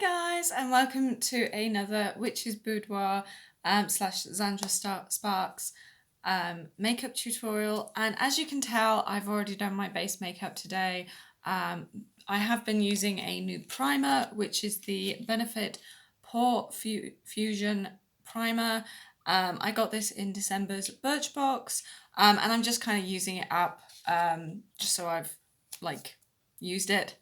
Guys, and welcome to another Witch's Boudoir slash Zandra Sparks makeup tutorial. And as you can tell, I've already done my base makeup today. I have been using a new primer, which is the Benefit Pore Fusion Primer. I got this in December's Birchbox, and I'm just kind of using it up just so I've used it.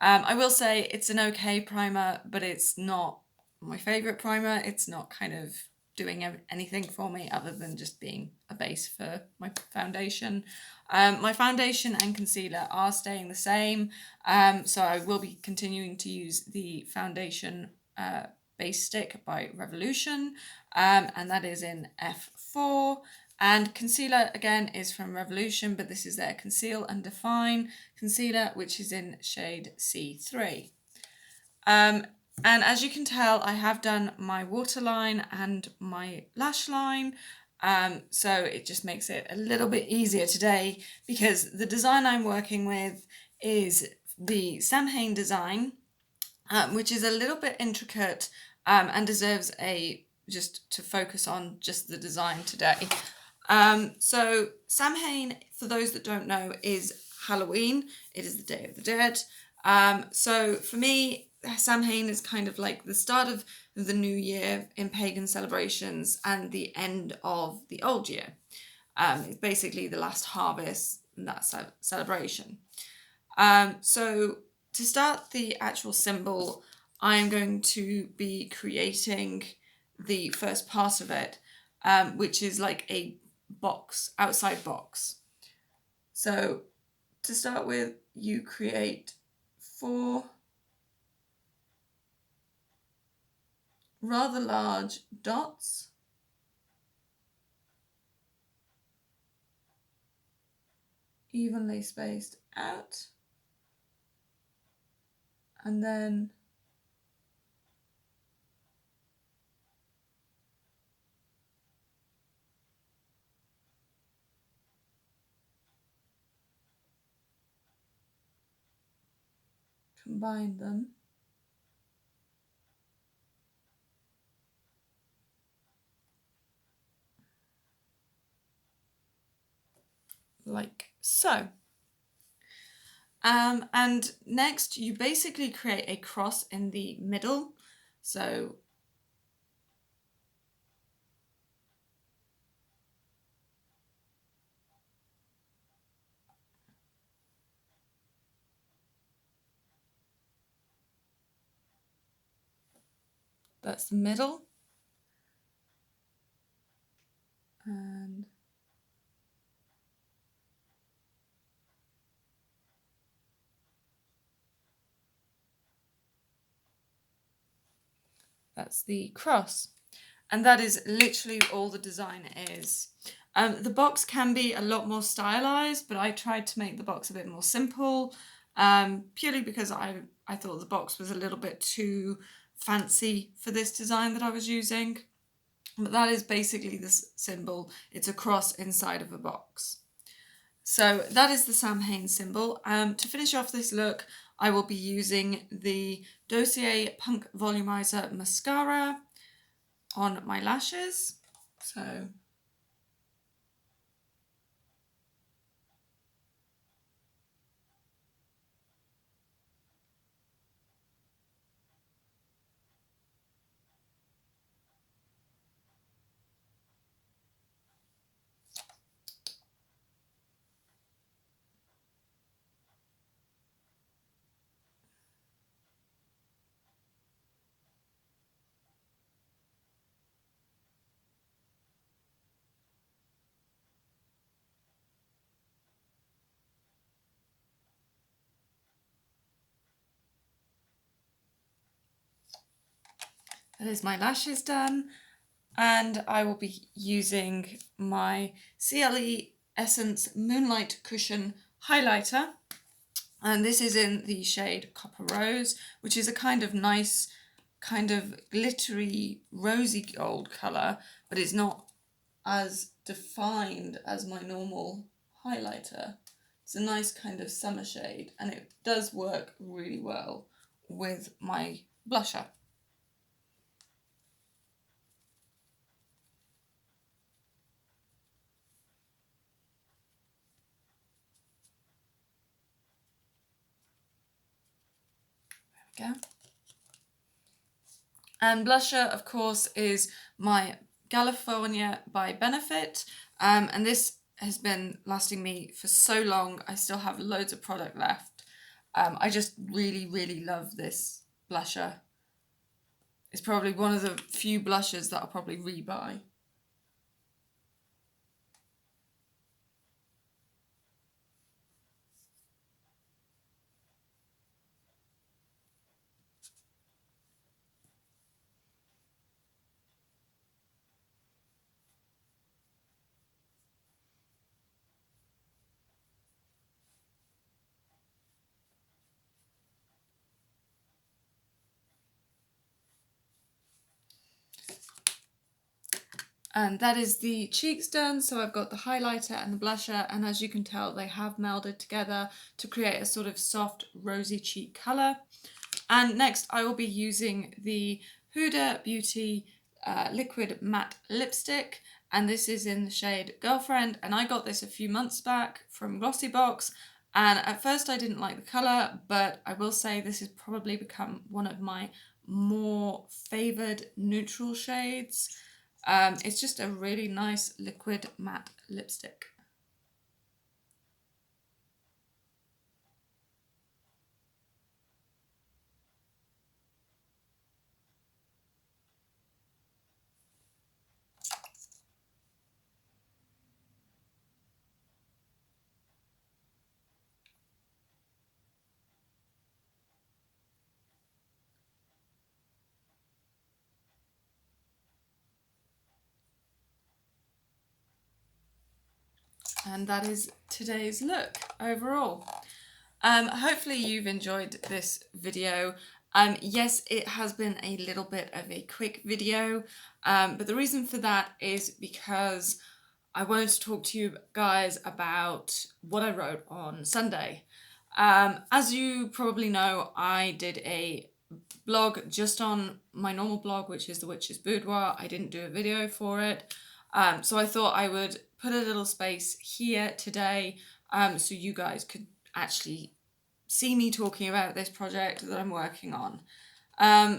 I will say it's an okay primer, but it's not my favourite primer. It's not kind of doing anything for me other than just being a base for my foundation. My foundation and concealer are staying the same, so I will be continuing to use the foundation base stick by Revolution, and that is in F4. And concealer, again, is from Revolution, but this is their Conceal and Define concealer, which is in shade C3. And as you can tell, I have done my waterline and my lash line, so it just makes it a little bit easier today because the design I'm working with is the Samhain design, which is a little bit intricate and deserves just to focus on just the design today. So Samhain, for those that don't know, is Halloween. It is the Day of the Dead. So for me, Samhain is kind of like the start of the new year in pagan celebrations and the end of the old year. It's basically the last harvest in that celebration. So to start the actual symbol, I'm going to be creating the first part of it, which is like a outside box. So to start with, you create 4 rather large dots, evenly spaced out, and then combine them like so. And next you basically create a cross in the middle. So that's the middle. And that's the cross. And that is literally all the design is. The box can be a lot more stylized, but I tried to make the box a bit more simple, purely because I thought the box was a little bit too fancy for this design that I was using. But that is basically this symbol. It's a cross inside of a box. So that is the Samhain symbol. To finish off this look, I will be using the Dossier Punk Volumizer Mascara on my lashes. So that is my lashes done, and I will be using my CLE Essence Moonlight Cushion Highlighter, and this is in the shade Copper Rose, which is a kind of nice, kind of glittery rosy gold colour, but it's not as defined as my normal highlighter. It's a nice kind of summer shade, and it does work really well with my blusher. There we go. And blusher, of course, is my California by Benefit. And this has been lasting me for so long. I still have loads of product left. I just really, really love this blusher. It's probably one of the few blushers that I'll probably rebuy. And that is the cheeks done, so I've got the highlighter and the blusher, and as you can tell they have melded together to create a sort of soft rosy cheek colour. And next I will be using the Huda Beauty liquid matte lipstick, and this is in the shade Girlfriend, and I got this a few months back from Glossybox, and at first I didn't like the colour, but I will say this has probably become one of my more favoured neutral shades. It's just a really nice liquid matte lipstick. And that is today's look overall. Hopefully you've enjoyed this video. Yes, it has been a little bit of a quick video, but the reason for that is because I wanted to talk to you guys about what I wrote on Sunday. As you probably know, I did a blog just on my normal blog, which is The Witch's Boudoir. I didn't do a video for it. So I thought I would put a little space here today so you guys could actually see me talking about this project that I'm working on.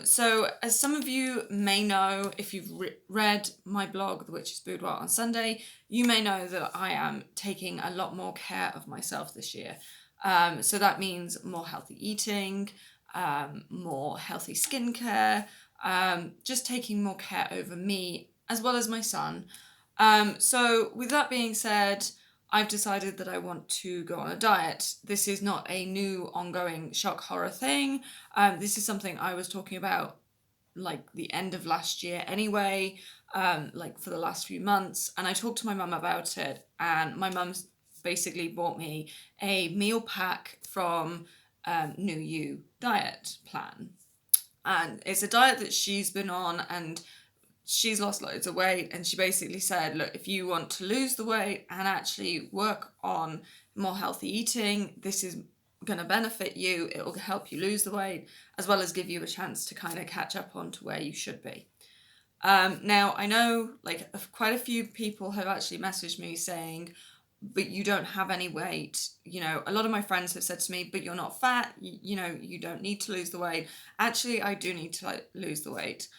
So as some of you may know, if you've read my blog, The Witch's Boudoir on Sunday, you may know that I am taking a lot more care of myself this year. So that means more healthy eating, more healthy skincare, just taking more care over me as well as my son. So with that being said, I've decided that I want to go on a diet. This is not a new ongoing shock horror thing. This is something I was talking about like the end of last year anyway, like for the last few months. And I talked to my mum about it, and my mum's basically bought me a meal pack from New You diet plan. And it's a diet that she's been on, and she's lost loads of weight, and she basically said, look, if you want to lose the weight and actually work on more healthy eating, this is going to benefit you. It will help you lose the weight as well as give you a chance to kind of catch up on to where you should be. Now I know like quite a few people have actually messaged me saying, but you don't have any weight. You know, a lot of my friends have said to me, but you're not fat, you know, you don't need to lose the weight. Actually, I do need to lose the weight.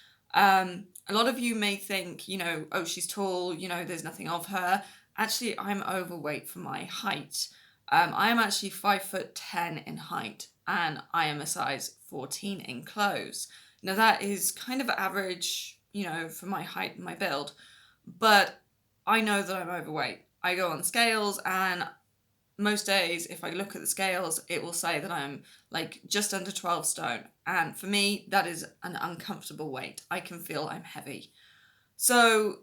A lot of you may think, you know, oh, she's tall, you know, there's nothing of her. Actually, I'm overweight for my height. I am actually 5'10" in height, and I am a size 14 in clothes. Now that is kind of average, you know, for my height and my build, but I know that I'm overweight. I go on scales, and most days if I look at the scales, it will say that I'm like just under 12 stone. And for me, that is an uncomfortable weight. I can feel I'm heavy. So,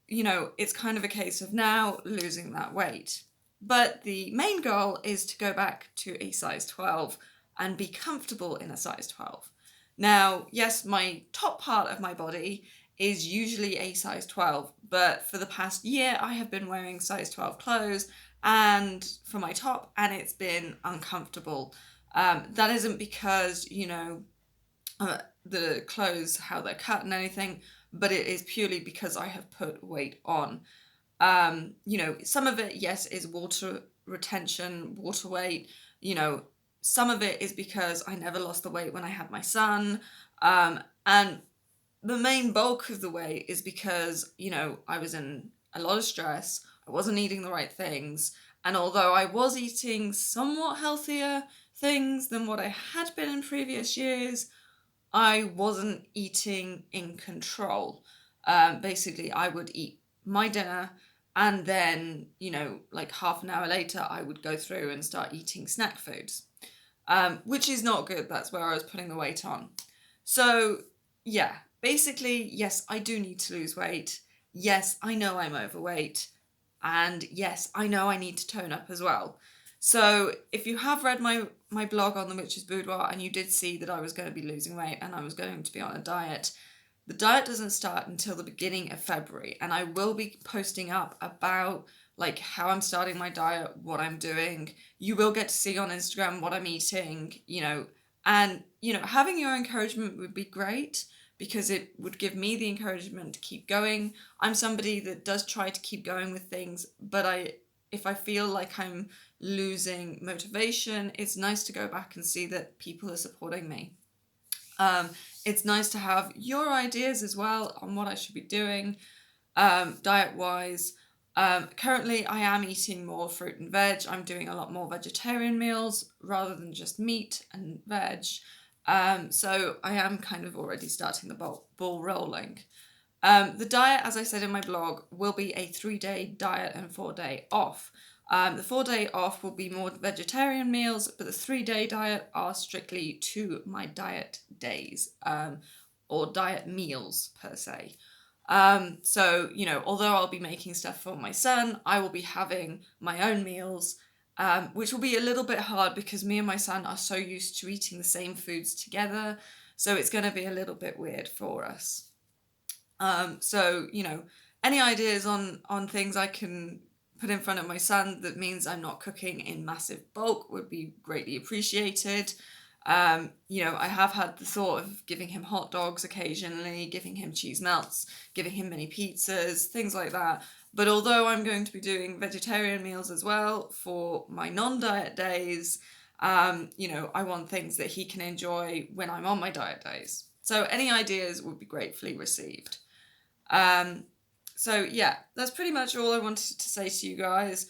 you know, it's kind of a case of now losing that weight. But the main goal is to go back to a size 12 and be comfortable in a size 12. Now, yes, my top part of my body is usually a size 12, but for the past year I have been wearing size 12 clothes and for my top, and it's been uncomfortable. That isn't because, you know, the clothes, how they're cut and anything, but it is purely because I have put weight on. Some of it, yes, is water retention, water weight. Some of it is because I never lost the weight when I had my son. And the main bulk of the weight is because, I was in a lot of stress. I wasn't eating the right things. And although I was eating somewhat healthier things than what I had been in previous years, I wasn't eating in control. Basically, I would eat my dinner and then, like half an hour later, I would go through and start eating snack foods, which is not good. That's where I was putting the weight on. So, yeah, basically, yes, I do need to lose weight. Yes, I know I'm overweight. And yes, I know I need to tone up as well. So, if you have read my blog on the Witch's Boudoir and you did see that I was going to be losing weight and I was going to be on a diet, the diet doesn't start until the beginning of February. And I will be posting up about like how I'm starting my diet, what I'm doing. You will get to see on Instagram what I'm eating, and having your encouragement would be great because it would give me the encouragement to keep going. I'm somebody that does try to keep going with things, but if I feel like I'm losing motivation, it's nice to go back and see that people are supporting me. It's nice to have your ideas as well on what I should be doing, diet wise. Currently, I am eating more fruit and veg. I'm doing a lot more vegetarian meals rather than just meat and veg. So I am kind of already starting the ball rolling. The diet, as I said in my blog, will be a 3-day diet and 4-day off. The 4-day off will be more vegetarian meals, but the 3-day diet are strictly to my diet days, or diet meals per se. So, although I'll be making stuff for my son, I will be having my own meals, which will be a little bit hard because me and my son are so used to eating the same foods together. So it's going to be a little bit weird for us. So, any ideas on things I can put in front of my son that means I'm not cooking in massive bulk would be greatly appreciated. I have had the thought of giving him hot dogs occasionally, giving him cheese melts, giving him mini pizzas, things like that. But although I'm going to be doing vegetarian meals as well for my non-diet days, I want things that he can enjoy when I'm on my diet days. So any ideas would be gratefully received. So yeah, that's pretty much all I wanted to say to you guys.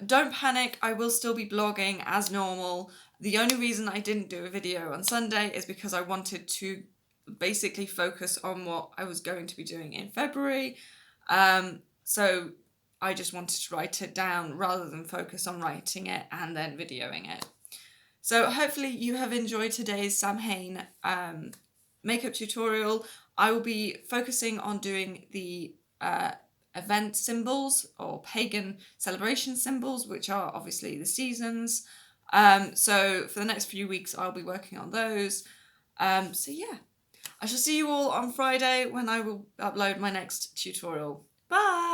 Don't panic, I will still be blogging as normal. The only reason I didn't do a video on Sunday is because I wanted to basically focus on what I was going to be doing in February. So I just wanted to write it down rather than focus on writing it and then videoing it. So hopefully you have enjoyed today's Samhain makeup tutorial. I will be focusing on doing the event symbols or pagan celebration symbols, which are obviously the seasons. So for the next few weeks, I'll be working on those. So yeah, I shall see you all on Friday when I will upload my next tutorial. Bye!